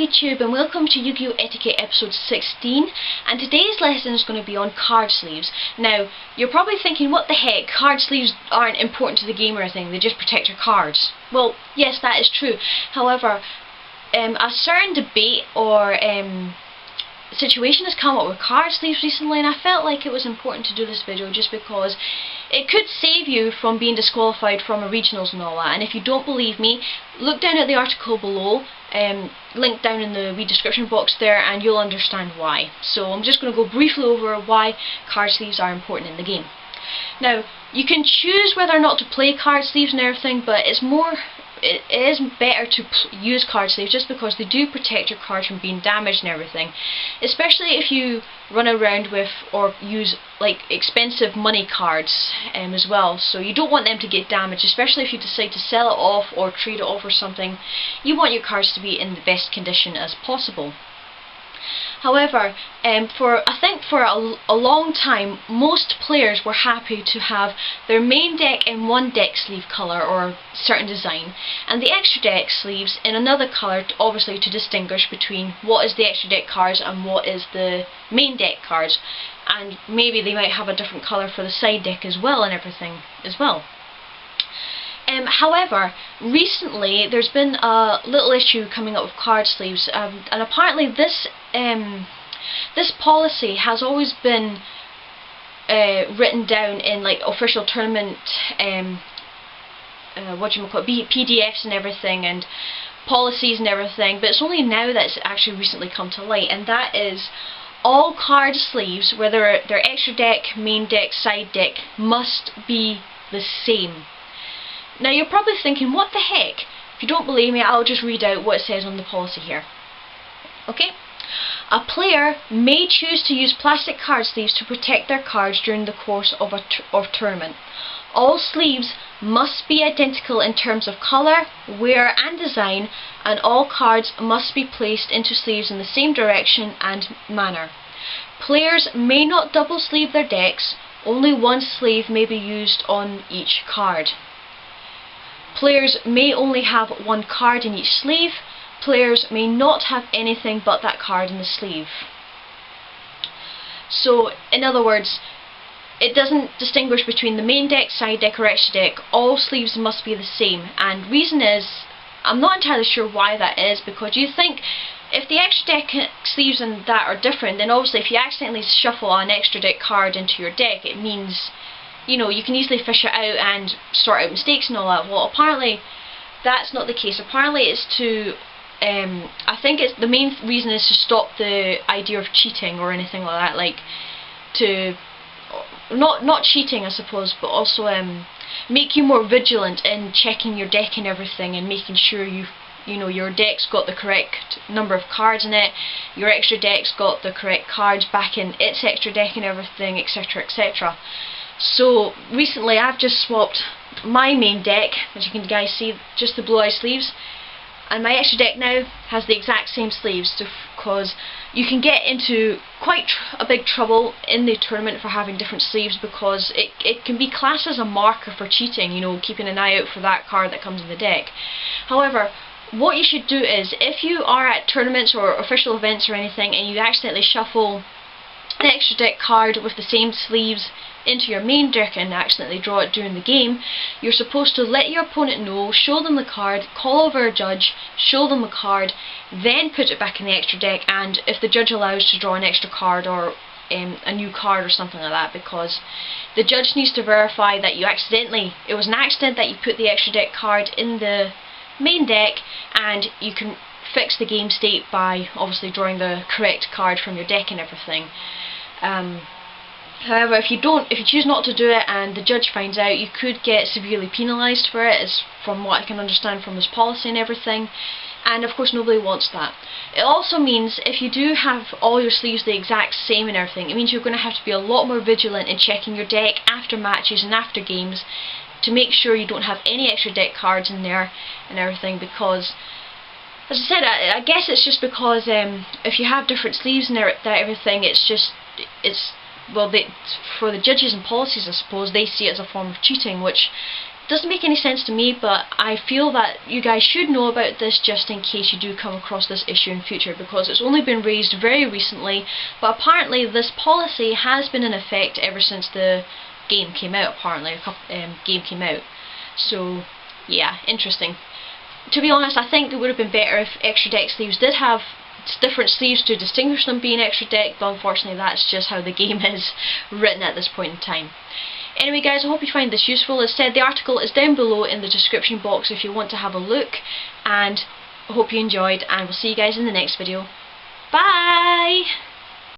YouTube and welcome to Yu-Gi-Oh! Etiquette episode 16, and today's lesson is going to be on card sleeves. Now, you're probably thinking, what the heck, card sleeves aren't important to the game or anything, they just protect your cards. Well, yes, that is true. However, a certain debate or situation has come up with card sleeves recently, and I felt like it was important to do this video just because it could save you from being disqualified from a regionals and all that. And if you don't believe me, look down at the article below, link down in the wee description box there, and you'll understand why. So I'm just going to go briefly over why card sleeves are important in the game. Now, you can choose whether or not to play card sleeves and everything, but it is better to use card sleeves just because they do protect your cards from being damaged and everything, especially if you run around with or use like expensive money cards as well. So you don't want them to get damaged, especially if you decide to sell it off or trade it off or something. You want your cards to be in the best condition as possible. However, I think for a long time, most players were happy to have their main deck in one deck sleeve colour or certain design, and the extra deck sleeves in another colour, obviously to distinguish between what is the extra deck cards and what is the main deck cards, and maybe they might have a different colour for the side deck as well and everything as well. However, recently there's been a little issue coming up with card sleeves, and apparently this policy has always been written down in like official tournament PDFs and everything, and policies and everything, but it's only now that it's actually recently come to light, and that is all card sleeves, whether they're extra deck, main deck, side deck, must be the same. Now you're probably thinking, what the heck? If you don't believe me, I'll just read out what it says on the policy here. Okay? A player may choose to use plastic card sleeves to protect their cards during the course of a tournament. All sleeves must be identical in terms of colour, wear and design, and all cards must be placed into sleeves in the same direction and manner. Players may not double sleeve their decks, only one sleeve may be used on each card. Players may only have one card in each sleeve. Players may not have anything but that card in the sleeve. So, in other words, it doesn't distinguish between the main deck, side deck or extra deck. All sleeves must be the same. And reason is, I'm not entirely sure why that is, because you think if the extra deck sleeves and that are different, then obviously if you accidentally shuffle an extra deck card into your deck, it means, you know, you can easily fish it out and sort out mistakes and all that. Well, apparently that's not the case. Apparently it's to, I think it's the main reason is to stop the idea of cheating or anything like that, like to, not cheating I suppose, but also make you more vigilant in checking your deck and everything, and making sure you know your deck's got the correct number of cards in it, your extra deck's got the correct cards back in its extra deck and everything, etc, etc. So recently I've just swapped my main deck, as you can guys see, just the blue eye sleeves, and my extra deck now has the exact same sleeves, because you can get into quite a big trouble in the tournament for having different sleeves, because it can be classed as a marker for cheating, you know, keeping an eye out for that card that comes in the deck. However, what you should do is, if you are at tournaments or official events or anything and you accidentally shuffle an extra deck card with the same sleeves into your main deck and accidentally draw it during the game, you're supposed to let your opponent know, show them the card, call over a judge, show them the card, then put it back in the extra deck, and if the judge allows, to draw an extra card or a new card or something like that, because the judge needs to verify that it was an accident that you put the extra deck card in the main deck, and you can fix the game state by obviously drawing the correct card from your deck and everything. However, if you choose not to do it and the judge finds out, you could get severely penalised for it, as from what I can understand from this policy and everything, and of course nobody wants that. It also means if you do have all your sleeves the exact same and everything, it means you're going to have to be a lot more vigilant in checking your deck after matches and after games to make sure you don't have any extra deck cards in there and everything, because, as I said, I guess it's just because if you have different sleeves and everything, well, for the judges and policies, I suppose, they see it as a form of cheating, which doesn't make any sense to me, but I feel that you guys should know about this just in case you do come across this issue in future, because it's only been raised very recently, but apparently this policy has been in effect ever since the game came out. Apparently, game came out. So yeah, interesting. To be honest, I think it would have been better if extra deck sleeves did have different sleeves to distinguish them being extra deck, but unfortunately that's just how the game is written at this point in time. Anyway guys, I hope you find this useful. As said, the article is down below in the description box if you want to have a look, and I hope you enjoyed, and we'll see you guys in the next video. Bye!